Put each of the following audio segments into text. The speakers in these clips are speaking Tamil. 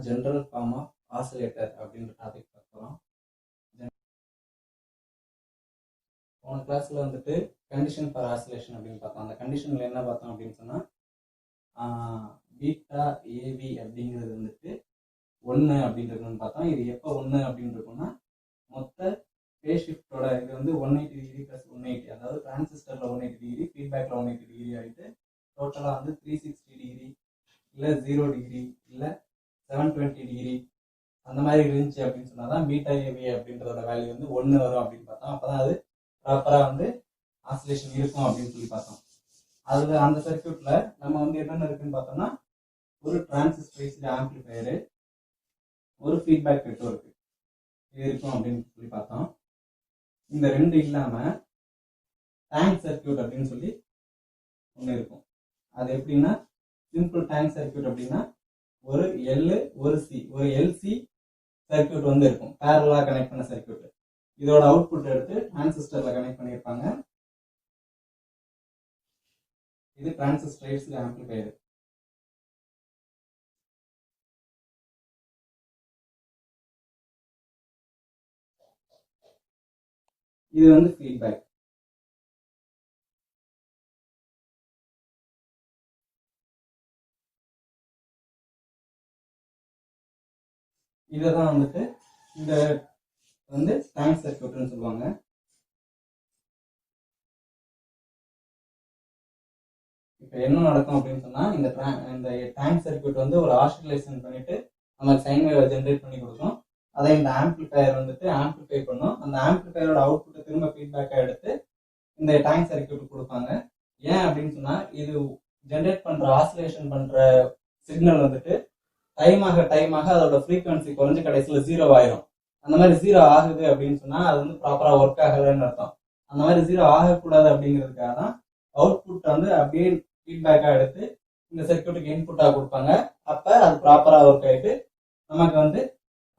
ஜெனரல் ஃபார்ம் ஆஃப் ஆசிலேட்டர் அப்படின்ற டாபிக் பார்க்கலாம். போன கிளாஸ்ல வந்துட்டு கண்டிஷன் ஃபார் ஆசிலேஷன் அப்படின்னு பார்த்தோம். அந்த கண்டிஷன்ல என்ன பார்த்தோம் அப்படின்னு சொன்னா பீட்டா ஏவி அப்படிங்கிறது வந்துட்டு 1 அப்படின்றதுன்னு பார்த்தோம். இது எப்போ 1 அப்படின்னு இருக்கும்னா மொத்த ஃபேஸ் ஷிஃப்டோட இது வந்து 180 டிகிரி + 180, அதாவது டிரான்சிஸ்டர்ல 180 டிகிரி, ஃபீட்பேக்ல 180 டிகிரி ஆகிட்டு டோட்டலாக வந்து 360 டிகிரி இல்லை 0 டிகிரி இல்லை 720 டிகிரி அந்த மாதிரி இருந்துச்சு அப்படின்னு சொன்னாதான் பீட்டா ஏவி அப்படின்றதோட வேல்யூ வந்து 1 வரும் அப்படின்னு பார்த்தோம். அப்போதான் அது ப்ராப்பராக வந்து ஆசிலேஷன் இருக்கும் அப்படின்னு சொல்லி பார்த்தோம். அதுல அந்த சர்க்கியூட்ல நம்ம வந்து என்னென்ன இருக்குன்னு பார்த்தோம்னா ஒரு டிரான்சிஸ்டரைஸ்டு ஆம்பிளிஃபையரு, ஒரு ஃபீட்பேக் நெட்வொர்க் இது இருக்கும் அப்படின்னு சொல்லி பார்த்தோம். இந்த ரெண்டு இல்லாம டேங்க் சர்க்கியூட் அப்படின்னு சொல்லி ஒன்று இருக்கும். அது எப்படின்னா சிம்பிள் டேங்க் சர்க்கியூட் அப்படின்னா ஒரு எல் ஒரு சி, ஒரு எல்சி சர்க்கியூட் வந்து இருக்கும், பேரலா கனெக்ட் பண்ண சர்க்கியூட். இதோட அவுட்புட் எடுத்து டிரான்சிஸ்டர்ல கனெக்ட் பண்ணியிருப்பாங்க. இது டிரான்சிஸ்டரைஸ்டு ஆம்பிளிஃபையர். இது வந்து ஃபீட்பேக். இததான் வந்துட்டு இந்த வந்து டேங்க் சர்க்கியூட்னு சொல்லுவாங்க. இப்போ என்ன நடக்கும் அப்படின்னு சொன்னா இந்த டேங்க் சர்க்கியூட் வந்து ஒரு ஆசிலேஷன் பண்ணிட்டு நமக்கு சைன் வேவ் ஜென்ரேட் பண்ணி கொடுக்கும். அதை இந்த ஆம்பிளிஃபையர் வந்துட்டு ஆம்பிளிஃபை பண்ணும். அந்த ஆம்பிளிஃபையரோட அவுட்புட்டை திரும்ப ஃபீட்பேக்கா எடுத்து இந்த டேங்க் சர்க்கியூட் கொடுப்பாங்க. ஏன் அப்படின்னு சொன்னா இது ஜென்ரேட் பண்ற ஆசிலேஷன் பண்ற சிக்னல் வந்துட்டு டைம் ஆக அதோட ஃப்ரீக்வன்சி குறைஞ்சு கடைசியில் 0 ஆயிரும். அந்த மாதிரி 0 ஆகுது அப்படின்னு சொன்னா அது வந்து ப்ராப்பரா ஒர்க் ஆகலைன்னு அர்த்தம். அந்த மாதிரி 0 ஆகக்கூடாது அப்படிங்கிறதுக்காக தான் அவுட்புட் வந்து அப்படியே ஃபீட்பேக்கா எடுத்து இந்த சர்க்கியூட்டுக்கு இன்புட்டா கொடுப்பாங்க. அப்ப அது ப்ராப்பரா ஒர்க் ஆயிட்டு நமக்கு வந்து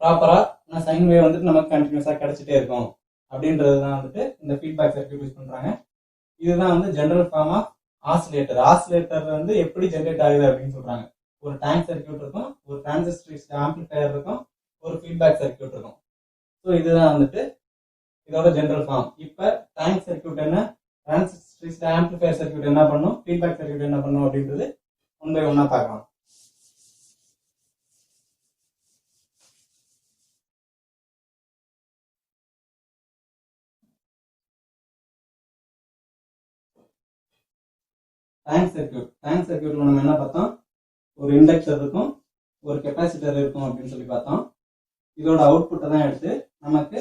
ப்ராப்பரா சைன் வேவ் வந்துட்டு நமக்கு கண்டினியூஸா கிடைச்சிட்டே இருக்கும் அப்படின்றது தான் வந்துட்டு இந்த ஃபீட்பேக் சர்க்கியூட் யூஸ் பண்றாங்க. இதுதான் வந்து general form of oscillator. Oscillator வந்து எப்படி ஜென்ரேட் ஆகுது அப்படின்னு சொல்றாங்க. ஒரு டேங்க் சர்க்கியூட் இருக்கும், ஒரு டிரான்சிஸ்டரைஸ்டு ஆம்பிளிஃபையர் இருக்கும், ஒரு ஃபீட்பேக் சர்க்கியூட் இருக்கும். ஸோ இதுதான் வந்துட்டு இதோட ஜெனரல் ஃபார்ம். இப்போ டேங்க் சர்க்கியூட் என்ன, டிரான்சிஸ்டரைஸ்டு ஆம்பிளிஃபையர் சர்க்கியூட் என்ன பண்ணும், ஃபீட்பேக் சர்க்கியூட் என்ன பண்ணும் அப்படின்றது 1 by 1 பார்க்கலாம். டேங்க் சர்க்கியூட்ல நம்ம என்ன பார்த்தோம், ஒரு இண்டக்டர் இருக்கும், ஒரு கெப்பாசிட்டர் இருக்கும் அப்படின்னு சொல்லி பார்த்தோம். இதோட அவுட்புட்டை தான் எடுத்து நமக்கு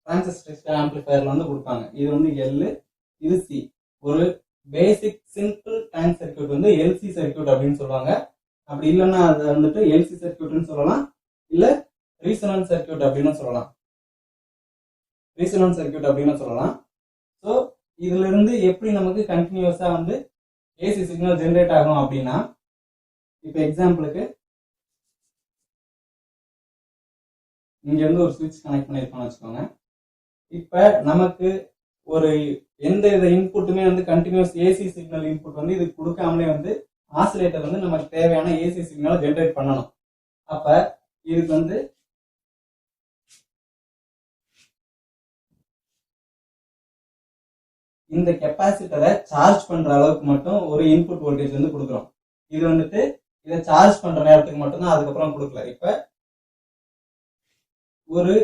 டிரான்சிஸ்டரைஸ்டு ஆம்பிளிஃபையர்ல வந்து கொடுப்பாங்க. இது வந்து எல், இது சி. ஒரு பேசிக் சிம்பிள் டேங்க் சர்க்கியூட் வந்து எல்சி சர்க்கியூட் அப்படின்னு சொல்லுவாங்க. அப்படி இல்லைன்னா அது வந்துட்டு எல்சி சர்க்கியூட்னு சொல்லலாம், இல்ல ரீசனன்ஸ் சர்க்கியூட் அப்படின்னு சொல்லலாம். ஸோ இதுல இருந்து எப்படி நமக்கு கண்டினியூஸா வந்து ஏசி சிக்னல் ஜென்ரேட் ஆகும் அப்படின்னா, இப்போ எக்ஸாம்பிளுக்கு இங்க இருந்து ஒரு சுவிட்ச் கனெக்ட் பண்ணிருக்கோம்னு வச்சுக்கோங்க. இப்ப நமக்கு ஒரு எந்த வித இன்புட்டுமே வந்து கண்டினியூஸ் ஏசி சிக்னல் இன்புட் வந்து இது கொடுக்காமலே வந்து ஆசிலேட்டர் வந்து நமக்கு தேவையான ஏசி சிக்னலை ஜென்ரேட் பண்ணணும். அப்ப இதுக்கு வந்து இந்த கெப்பாசிட்டரை சார்ஜ் பண்ற அளவுக்கு மட்டும் ஒரு இன்புட் வோல்டேஜ் வந்து கொடுக்குறோம். இது வந்துட்டு இதை சார்ஜ் பண்ற நேரத்துக்கு மட்டும்தான், அதுக்கப்புறம் கொடுக்கல. இப்ப ஒரு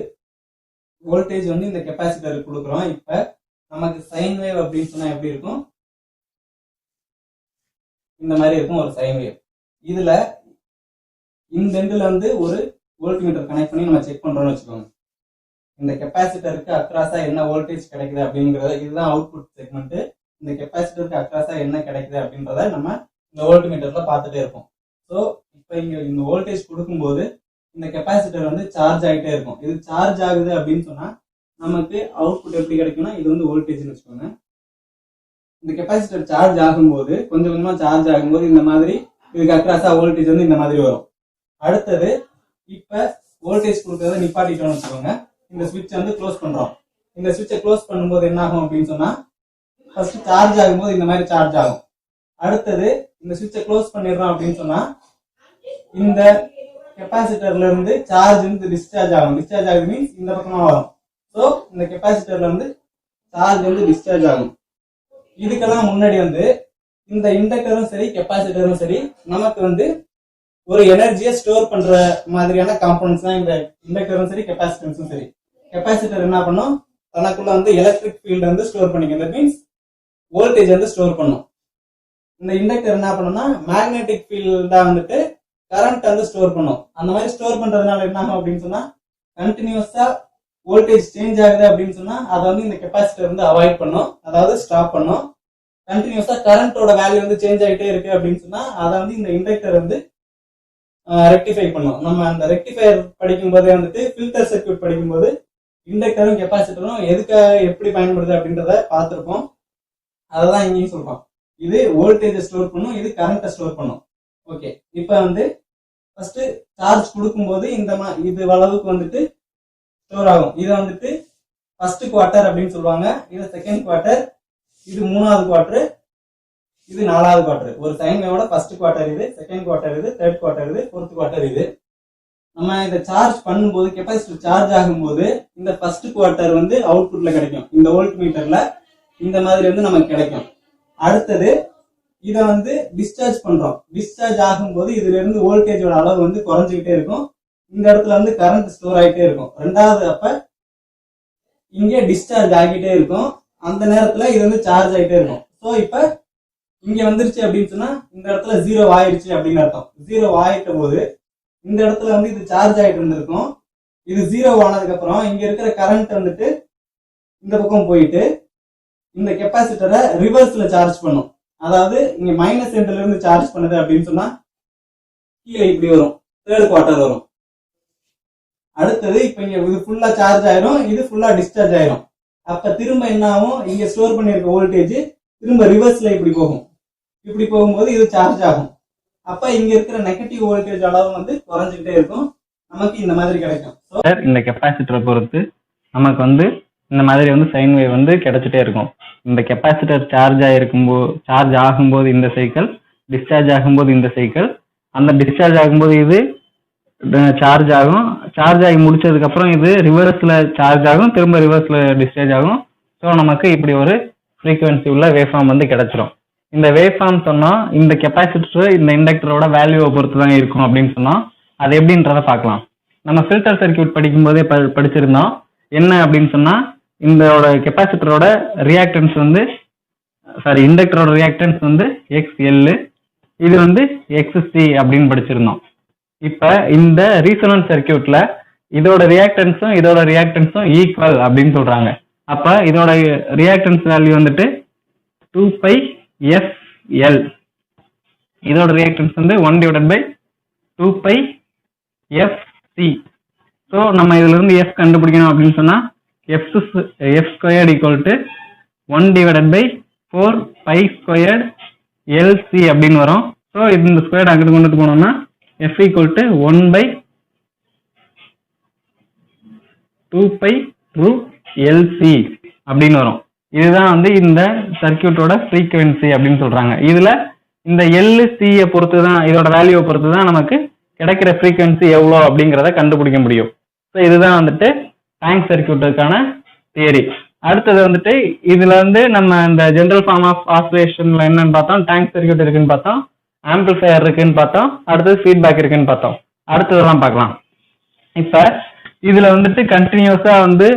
வோல்டேஜ் வந்து இந்த கெப்பாசிட்டருக்கு கொடுக்குறோம். இப்ப நமக்கு சைன் வேவ் அப்படின்னு சொன்னா எப்படி இருக்கும், இந்த மாதிரி இருக்கும் ஒரு சைன் வேவ். இதுல இந்த எண்டுல வந்து ஒரு வோல்ட்மீட்டர் கனெக்ட் பண்ணி நம்ம செக் பண்றோம்னு வச்சுக்கோங்க. இந்த கெப்பாசிட்டருக்கு அக்ராஸா என்ன வோல்டேஜ் கிடைக்குது அப்படிங்கறத, இதுதான் அவுட்புட் செக்மெண்ட். இந்த கெப்பாசிட்டருக்கு அக்ராஸா என்ன கிடைக்குது அப்படின்றத நம்ம இந்த வோல்ட்மீட்டர்ல பார்த்துட்டே இருப்போம். ஸோ இப்போ இங்க இந்த வோல்டேஜ் கொடுக்கும்போது இந்த கெப்பாசிட்டர் வந்து சார்ஜ் ஆகிட்டே இருக்கும். இது சார்ஜ் ஆகுது அப்படின்னு சொன்னா நமக்கு அவுட்புட் எப்படி கிடைக்கும்னா, இது வந்து வோல்டேஜ்னு வச்சுக்கோங்க. இந்த கெப்பாசிட்டர் சார்ஜ் ஆகும்போது கொஞ்சம் கொஞ்சமா சார்ஜ் ஆகும்போது இந்த மாதிரி இதுக்கு அக்ராஸா வோல்டேஜ் வந்து இந்த மாதிரி வரும். அடுத்தது இப்ப வோல்டேஜ் கொடுக்கறத நிப்பாட்டிட்டோம்னு வச்சுக்கோங்க. இந்த சுவிட்ச் வந்து க்ளோஸ் பண்றோம். இந்த சுவிட்சை க்ளோஸ் பண்ணும்போது என்ன ஆகும் அப்படின்னு சொன்னா, ஃபர்ஸ்ட் சார்ஜ் ஆகும்போது இந்த மாதிரி சார்ஜ் ஆகும். அடுத்தது இந்த சுவிட்சை க்ளோஸ் பண்ணிடுறோம் அப்படின்னு சொன்னா இந்த கெப்பாசிட்டர்ல இருந்து சார்ஜ் வந்து டிஸ்சார்ஜ் ஆகும். டிஸ்சார்ஜ் ஆகுது மீன்ஸ் இந்த பக்கமா வரும். ஸோ இந்த கெப்பாசிட்டர்ல இருந்து சார்ஜ் வந்து டிஸ்சார்ஜ் ஆகும். இதுக்கெல்லாம் முன்னாடி வந்து இந்த இண்டக்டரும் சரி கெப்பாசிட்டரும் சரி நமக்கு வந்து ஒரு எனர்ஜியை ஸ்டோர் பண்ற மாதிரியான காம்பனன்ட்ஸ் தான் இந்த இண்டக்டரும் சரி கெப்பாசிட்டன்ஸும் சரி. கெப்பாசிட்டர் என்ன பண்ணும், தனக்குள்ள வந்து எலக்ட்ரிக் ஃபீல்டு வந்து ஸ்டோர் பண்ணிக்கும். தட் மீன்ஸ் வோல்டேஜ் வந்து ஸ்டோர் பண்ணும். இந்த இண்டக்டர் என்ன பண்ணும்னா மேக்னெட்டிக் ஃபீல்டா வந்துட்டு கரண்ட் வந்து ஸ்டோர் பண்ணும். அந்த மாதிரி ஸ்டோர் பண்றதுனால என்ன ஆகும் அப்படின்னு சொன்னா கண்டினியூஸா வோல்டேஜ் சேஞ்ச் ஆகுது அப்படின்னு சொன்னா அதை வந்து இந்த கெப்பாசிட்டர் வந்து அவாய்ட் பண்ணும், அதாவது ஸ்டாப் பண்ணும். கண்டினியூஸா கரண்டோட வேல்யூ வந்து சேஞ்ச் ஆகிட்டே இருக்கு அப்படின்னு சொன்னா அதை வந்து இந்த இண்டக்டர் வந்து ரெக்டிஃபை பண்ணும். நம்ம அந்த ரெக்டிஃபையர் படிக்கும் போதே வந்துட்டு ஃபில்டர் சர்க்யூட் படிக்கும்போது இண்டக்டரும் கெப்பாசிட்டரும் எதுக்காக எப்படி பயன்படுது அப்படின்றத பார்த்துருப்போம். அததான் இங்கேயும் சொல்றோம். இது வோல்டேஜை ஸ்டோர் பண்ணும், இது கரண்ட்டை ஸ்டோர் பண்ணும். ஓகே, இப்போ வந்து ஃபர்ஸ்ட் சார்ஜ் கொடுக்கும்போது இது அளவுக்கு வந்துட்டு ஸ்டோர் ஆகும். இதை வந்துட்டு ஃபர்ஸ்ட் குவார்டர் அப்படின்னு சொல்லுவாங்க, இது செகண்ட் குவார்டர், இது மூணாவது குவார்டர், இது நாலாவது குவார்டர். ஒரு சைன் வேவோட ஃபர்ஸ்ட் குவார்டர் இது, செகண்ட் குவார்டர் இது, தேர்ட் குவார்டர் இது, ஃபோர்த் குவார்டர் இது. நம்ம இதை சார்ஜ் பண்ணும்போது கெப்பாசிட்டர் சார்ஜ் ஆகும்போது இந்த ஃபர்ஸ்ட் குவார்டர் வந்து அவுட்புட்ல கிடைக்கும். இந்த வோல்ட் மீட்டர்ல இந்த மாதிரி வந்து நமக்கு கிடைக்கும். அடுத்தது இதை வந்து டிஸ்சார்ஜ் பண்றோம். டிஸ்சார்ஜ் ஆகும்போது இதுல இருந்து வோல்டேஜோட அளவு வந்து குறைஞ்சிக்கிட்டே இருக்கும். இந்த இடத்துல வந்து கரண்ட் ஸ்டோர் ஆகிட்டே இருக்கும். ரெண்டாவது அப்ப இங்கே டிஸ்சார்ஜ் ஆகிட்டே இருக்கும். அந்த நேரத்துல இது வந்து சார்ஜ் ஆகிட்டே இருக்கும். ஸோ இப்ப இங்க வந்துருச்சு அப்படின்னு சொன்னா இந்த இடத்துல 0 ஆயிடுச்சு அப்படின்னு அர்த்தம். 0 ஆயிட்ட போது இந்த இடத்துல வந்து இது சார்ஜ் ஆகிட்டு இருந்திருக்கும். இது 0 ஆனதுக்கு அப்புறம் இங்க இருக்கிற கரண்ட் வந்துட்டு இந்த பக்கம் போயிட்டு இந்த கெப்பாசிட்டரை ரிவர்ஸ்ல சார்ஜ் பண்ணும். அதாவது இங்க மைனஸ் எண்ட்ல இருந்து சார்ஜ் பண்ணுது அப்படின்னு சொன்னா கீழே இப்படி வரும், தேர்ட் குவார்டர் வரும். அடுத்தது இப்ப இங்க இது ஃபுல்லா சார்ஜ் ஆயிரும், இது ஃபுல்லா டிஸ்சார்ஜ் ஆயிரும். அப்ப திரும்ப என்ன ஆகும், இங்க ஸ்டோர் பண்ணிருக்க வோல்டேஜ் திரும்ப ரிவர்ஸ்ல இப்படி போகும். இப்படி போகும்போது இது சார்ஜ் ஆகும். அப்ப இங்க இருக்கிற நெகட்டிவ் வோல்டேஜ் அளவு வந்து குறைஞ்சிக்கிட்டே இருக்கும். நமக்கு இந்த மாதிரி கிடைக்கும். இந்த கெப்பாசிட்டரை பொறுத்து நமக்கு வந்து இந்த மாதிரி வந்து சைன் வேவ் வந்து கிடைச்சிட்டே இருக்கும். இந்த கெப்பாசிட்டர் சார்ஜ் ஆகும்போது இந்த சைக்கிள், டிஸ்சார்ஜ் ஆகும்போது இந்த சைக்கிள், அந்த டிஸ்சார்ஜ் ஆகும்போது இது சார்ஜ் ஆகும். சார்ஜ் ஆகி முடிச்சதுக்கு அப்புறம் இது ரிவர்ஸ்ல சார்ஜ் ஆகும், திரும்ப ரிவர்ஸ்ல டிஸ்சார்ஜ் ஆகும். ஸோ நமக்கு இப்படி ஒரு ஃப்ரீக்வன்சி உள்ள வேவ் ஃபார்ம் வந்து கிடைச்சிரும். இந்த வேவ் ஃபார்ம் சொன்னோம் இந்த கெப்பாசிட்டர் இந்த இண்டக்டரோட வேல்யூவை பொறுத்து தான் இருக்கும் அப்படின்னு சொன்னோம். அது எப்படின்றத பார்க்கலாம். நம்ம ஃபில்டர் சர்க்யூட் படிக்கும்போதே படிச்சிருந்தோம். என்ன அப்படின்னு சொன்னா இந்த கெப்பாசிட்டரோட ரியாக்டன்ஸ் வந்து இண்டக்டரோட ரியாக்டன்ஸ் வந்து XL, இது வந்து XC அப்படின்னு படிச்சிருந்தோம். இப்ப இந்த ரீசனன்ஸ் சர்க்யூட்ல இதோட ரியாக்டன்ஸும் ஈக்குவல் அப்படின்னு சொல்றாங்க. அப்ப இதோட ரியாக்டன்ஸ் வேல்யூ வந்துட்டு 2πfL, இதோட ரியாக்டன்ஸ் வந்து 1/2πfC. ஸோ நம்ம இதுல இருந்து F கண்டுபிடிக்கணும் அப்படின்னு சொன்னா F squared equal to 1/4π2LC அப்படின்னு வரும். ஸோ இந்த ஸ்கொயர் அங்கிட்டு கொண்டுட்டு போனோம்னா F equal to 1/2π√LC அப்படின்னு வரும். இதுதான் வந்து இந்த சர்க்கியூட்டோட ஃப்ரீக்வன்சி அப்படின்னு சொல்றாங்க. இதுல இந்த LC பொறுத்து தான், இதோட வேல்யூவை பொறுத்து தான் நமக்கு கிடைக்கிற ஃப்ரீக்வன்சி எவ்வளோ அப்படிங்கிறத கண்டுபிடிக்க முடியும். ஸோ இதுதான் வந்துட்டு டேங்க் சர்க்கியூட்டுக்கான தியரி. அடுத்தது வந்துட்டு இதுல வந்து நம்ம இந்த ஜெனரல் ஃபார்ம் ஆஃப் ஆசிலேஷன்ல என்னன்னு பார்த்தோம், டேங்க் சர்க்கியூட் இருக்குன்னு பார்த்தோம், ஆம்பிளிஃபையர் இருக்குன்னு பார்த்தோம், அடுத்தது ஃபீட்பேக் இருக்குன்னு பார்த்தோம். அடுத்ததெல்லாம் பார்க்கலாம். இப்ப இதுல வந்துட்டு கண்டினியூஸா வந்து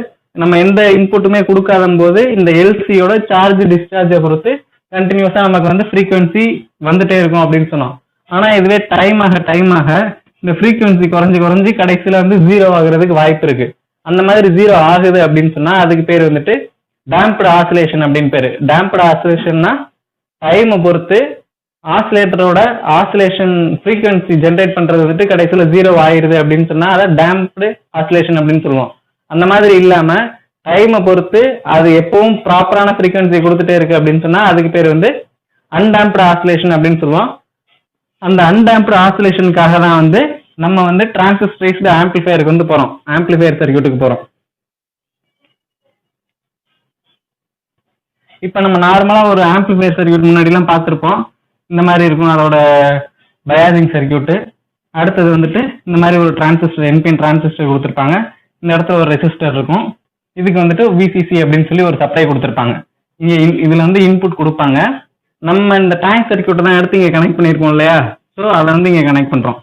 நம்ம எந்த இன்புட்டுமே கொடுக்காத போது இந்த எல்சியோட சார்ஜ் டிஸ்சார்ஜை பொறுத்து கண்டினியூஸா நமக்கு வந்து ஃப்ரீக்வன்சி வந்துட்டே இருக்கும் அப்படின்னு சொன்னோம். ஆனா இதுவே டைம் ஆக இந்த ஃப்ரீக்வன்சி குறைஞ்சு கடைசியில வந்து 0 ஆகுறதுக்கு வாய்ப்பு இருக்கு. அந்த மாதிரி 0 ஆகுது அப்படின்னு சொன்னா அதுக்கு பேர் வந்துட்டு டேம்ப்டு ஆசிலேஷன் அப்படின்னு பேரு. டேம்ப்டு ஆசிலேஷன்னா டைமை பொறுத்து ஆசிலேட்டரோட ஆசிலேஷன் ஃப்ரீக்வன்சி ஜென்ரேட் பண்றது வந்துட்டு கடைசியில 0 ஆயிருது அப்படின்னு சொன்னா அதை டேம்ப்டு ஆசிலேஷன் அப்படின்னு சொல்லுவோம். அந்த மாதிரி இல்லாம டைமை பொறுத்து அது எப்பவும் ப்ராப்பரான ஃப்ரீக்வன்சி கொடுத்துட்டே இருக்கு அப்படின்னு சொன்னா அதுக்கு பேர் வந்து அன்டேம்ப்டு ஆசிலேஷன் அப்படின்னு சொல்லுவோம். அந்த அன்டேம்ப்டு ஆசிலேஷனுக்காக தான் வந்து நம்ம வந்து டிரான்சிஸ்டரைஸ்டு ஆம்பிளிஃபையருக்கு வந்து போறோம், ஆம்பிளிஃபையர் சர்க்யூட்டுக்கு போறோம். இப்ப நம்ம நார்மலா ஒரு ஆம்பிளிஃபையர் சர்க்யூட் முன்னாடி எல்லாம் பார்த்திருப்போம். இந்த மாதிரி இருக்கும் அதோட பயாசிங் சர்க்யூட்டு. அடுத்தது வந்துட்டு இந்த மாதிரி ஒரு டிரான்சிஸ்டர் என்பிஎன் டிரான்சிஸ்டர் கொடுத்துருப்பாங்க. இந்த இடத்துல ஒரு ரெசிஸ்டர் இருக்கும். இதுக்கு வந்துட்டு விசிசி அப்படின்னு சொல்லி ஒரு சப்ளை கொடுத்துருப்பாங்க. இங்க இதுல வந்து இன்புட் கொடுப்பாங்க. நம்ம இந்த டேங்க் சர்க்யூட் தான் எடுத்து இங்க கனெக்ட் பண்ணியிருக்கோம் இல்லையா, ஸோ அதை வந்து இங்க கனெக்ட் பண்றோம்.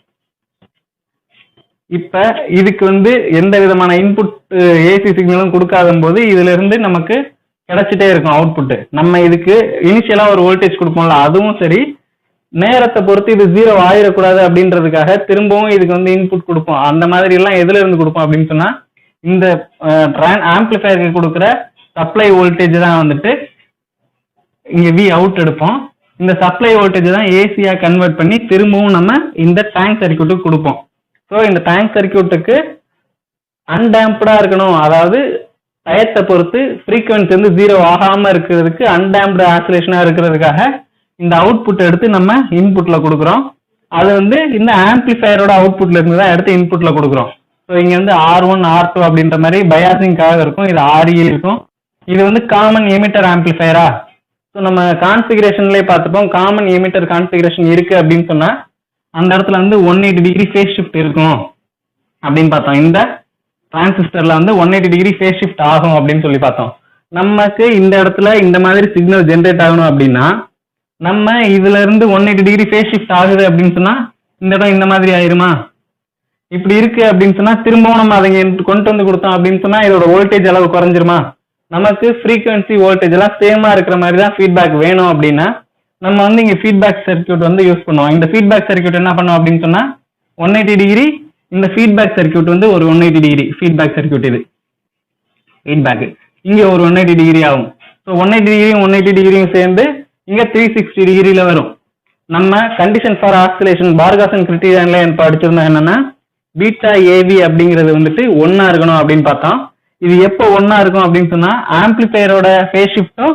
இப்ப இதுக்கு வந்து எந்த விதமான இன்புட் ஏசி சிக்னலும் கொடுக்காத போது இதுல இருந்து நமக்கு கிடைச்சிட்டே இருக்கும் அவுட்புட். நம்ம இதுக்கு இனிஷியலா ஒரு வோல்டேஜ் கொடுப்போம்ல, அதுவும் சரி, நேரத்தை பொறுத்து இது 0 ஆயிடக்கூடாது அப்படின்றதுக்காக திரும்பவும் இதுக்கு வந்து இன்புட் கொடுப்போம். அந்த மாதிரி எல்லாம் எதுல இருந்து கொடுப்போம் அப்படின்னு சொன்னா இந்த ஆம்பிளிஃபயருக்கு கொடுக்குற சப்ளை வோல்டேஜ் தான் வந்துட்டு இங்க வி அவுட் எடுப்போம். இந்த சப்ளை வோல்டேஜ் தான் ஏசியா கன்வெர்ட் பண்ணி திரும்பவும் நம்ம இந்த டேங்க் சர்க்யூட்டுக்கு கொடுப்போம். ஸோ இந்த டேங்க் சர்க்யூட்டுக்கு அன்டேம்ப்டா இருக்கணும், அதாவது டயத்தை பொறுத்து ஃப்ரீக்வன்சி வந்து 0 ஆகாம இருக்கிறதுக்கு அன்டேம்ப்டு ஆசிலேஷனா இருக்கிறதுக்காக இந்த அவுட்புட் எடுத்து நம்ம இன்புட்ல கொடுக்குறோம். அது வந்து இந்த ஆம்பிளிஃபயரோட அவுட்புட்ல இருந்து தான் எடுத்து இன்புட்ல கொடுக்குறோம். ஸோ இங்க வந்து R1 R2 அப்படின்ற மாதிரி பயாசிங்காக இருக்கும். இது RE இருக்கும். இது வந்து காமன் எமிட்டர் ஆம்பிளிஃபயரா. ஸோ நம்ம கான்ஃபிகரேஷன்லேயே பார்த்துப்போம். காமன் எமிட்டர் கான்ஃபிகரேஷன் இருக்கு அப்படின்னு சொன்னா அந்த இடத்துல வந்து 180 டிகிரி ஃபேஸ் ஷிஃப்ட் இருக்கும் அப்படின்னு பார்த்தோம். இந்த டிரான்சிஸ்டர்ல வந்து 180 டிகிரி ஃபேஸ் ஷிஃப்ட் ஆகும் அப்படின்னு சொல்லி பார்த்தோம். நமக்கு இந்த இடத்துல இந்த மாதிரி சிக்னல் ஜென்ரேட் ஆகணும் அப்படின்னா நம்ம இதுல இருந்து 180 டிகிரி ஃபேஸ் ஷிஃப்ட் ஆகுது அப்படின்னு சொன்னா இந்த இடம் இந்த மாதிரி ஆயிருமா? இப்படி இருக்கு அப்படின்னு சொன்னா திரும்பவும் நம்ம அதை கொண்டு வந்து கொடுத்தோம் அப்படின்னு சொன்னா இதோட வோல்டேஜ் அளவு குறைஞ்சிருமா? நமக்கு ஃப்ரீக்வன்சி வோல்டேஜ் எல்லாம் சேமா இருக்கிற மாதிரி தான் ஃபீட்பேக் வேணும் அப்படின்னா நம்ம வந்து இங்க ஃபீட்பேக் சர்க்யூட் வந்து யூஸ் பண்ணுவோம். இந்த ஃபீட்பேக் சர்க்யூட் என்ன பண்ணுவோம் அப்படின்னு சொன்னா 180 டிகிரி, இந்த ஃபீட்பேக் சர்க்யூட் வந்து ஒரு 180 டிகிரி ஃபீட்பேக் சர்க்யூட். இது ஃபீட்பேக் இங்க ஒரு 180 டிகிரி ஆகும். ஸோ 180 டிகிரியும் 180 டிகிரியும் சேர்ந்து இங்க 360 டிகிரியில வரும். நம்ம கண்டிஷன் ஃபார் ஆக்சிலேஷன் பார்காசன் கிரிட்டீரியன்ல படிச்சிருந்தோம் என்னன்னா பீட்டா ஏவி அப்படிங்கிறது வந்துட்டு 1 இருக்கணும் அப்படின்னு பார்த்தோம். இது எப்போ 1 இருக்கும் அப்படின்னு சொன்னா ஆம்பிளிஃபயரோட ஃபேஸ் ஷிஃப்டும்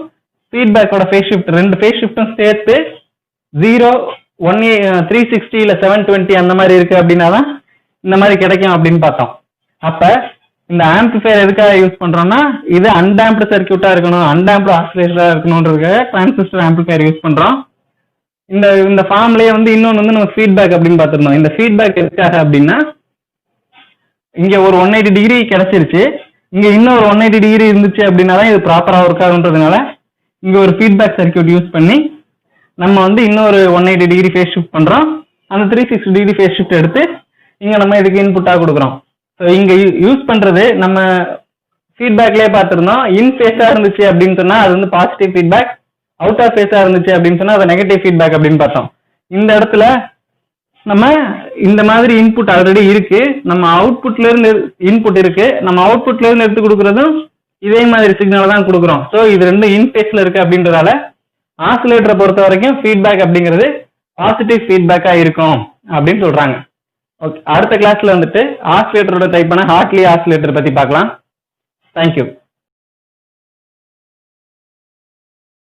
ஃபீட்பேக்கோட ஃபேஸ் ஷிஃப்ட் ரெண்டு ஃபேஸ் ஷிஃப்டும் சேர்த்து 0 1 360 இல்ல 720 அந்த மாதிரி இருக்கு அப்படின்னா தான் இந்த மாதிரி கிடைக்கும் அப்படின்னு பார்த்தோம். அப்ப இந்த ஆம்பிளிஃபயர் எதுக்காக யூஸ் பண்றோம்னா இது அன்டாம்ப்டு சர்க்யூட்டா இருக்கணும், அன்டாம்ப்டு ஆசிலேட்டரா இருக்கணும்ன்றதுக்காக டிரான்சிஸ்டர் ஆம்பிளிஃபயர் யூஸ் பண்றோம். இந்த ஃபார்ம்லயே வந்து இன்னொன்று வந்து நம்ம ஃபீட்பேக் அப்படின்னு பார்த்துருந்தோம். இந்த ஃபீட்பேக் எதுக்காக அப்படின்னா இங்க ஒரு 180 டிகிரி கிடைச்சிருச்சு, இங்க இன்னொரு 180 டிகிரி இருந்துச்சு அப்படின்னா தான் இது ப்ராப்பரா ஒர்க் ஆகுன்றதுனால இங்க ஒரு ஃபீட்பேக் சர்க்யூட் யூஸ் பண்ணி நம்ம வந்து இன்னொரு 180 டிகிரி ஃபேஸ் ஷிஃப்ட் பண்றோம். அந்த 360 டிகிரி ஃபேஸ் ஷிஃப்ட் எடுத்து இங்க நம்ம இதுக்கு இன்புட்டா கொடுக்குறோம். ஸோ இங்க யூஸ் பண்றது நம்ம ஃபீட்பேக்லேயே பார்த்துருந்தோம். இன் ஃபேஸா இருந்துச்சு அப்படின்னு சொன்னா அது வந்து பாசிட்டிவ் ஃபீட்பேக், அவுட் ஆஃப் ஃபேஸா இருந்துச்சு அப்படின்னு சொன்னா அது நெகட்டிவ் ஃபீட்பேக் அப்படின்னு பார்த்தோம். இந்த இடத்துல நம்ம இந்த மாதிரி இன்புட் ஆல்ரெடி இருக்கு, நம்ம அவுட்புட்ல இருந்து இன்புட் இருக்கு, நம்ம அவுட்புட்ல இருந்து எடுத்து கொடுக்கறதும் இதே மாதிரி சிக்னல் தான் கொடுக்குறோம். ஸோ இது ரெண்டு இன் ஃபேஸ்ல இருக்கு அப்படின்றதால ஆசிலேட்டரை பொறுத்த வரைக்கும் ஃபீட்பேக் அப்படிங்கிறது பாசிட்டிவ் ஃபீட்பேக்கா இருக்கும் அப்படின்னு சொல்றாங்க. ஓகே, அடுத்த கிளாஸ்ல வந்துட்டு ஆசிலேட்டரோட டைப்பான ஹார்ட்லி ஆசிலேட்டர் பத்தி பார்க்கலாம். தேங்க்யூ.